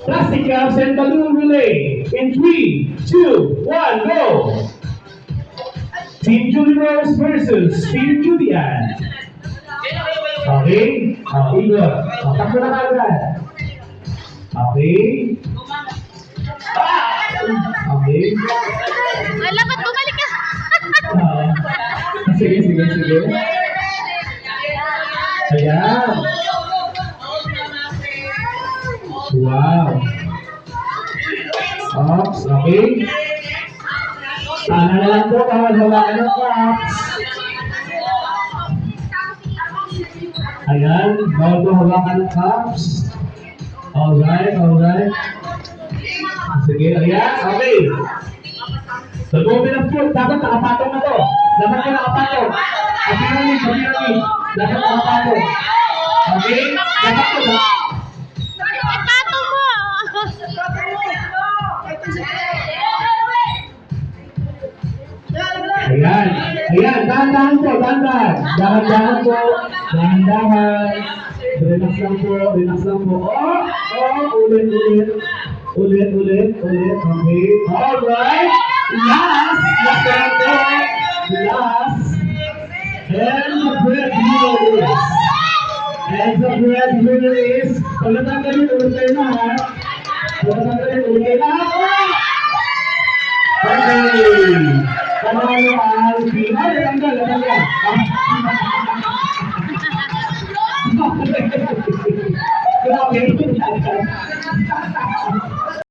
Plastic cups and balloon relay. In 3, 2, 1, go! Team Julie Rose versus Team Julian. Okay? Igor. Takbo na kagad. Okay. Okay. Wala, ba't bumalik ka? Sige, sige, sige. Ayan. Wow. Ops, okay. Sana na lang po, hawakan ng props. Ayan, bawal po hawakan ng props. Alright, alright. Sige, ayan, okay. The moment of truth, dapat nakapatong na to. Dapat ka nakapatong. Kapiramin. Dapat nakapatong. Okay? Dapat ko na. Ipatong mo! Ayan. Ayan, dahan-dahan po, dahan-dahan. Dahan-dahan po. Dahan-dahan. Relax lang po, relax lang po. Ulit. Okay. Alright. Last round po. Last. And the bread winner is, pagkatanggalin ulit kayo na ha. Okay. Panalo ang Pinoy. Natanggal. Grabe.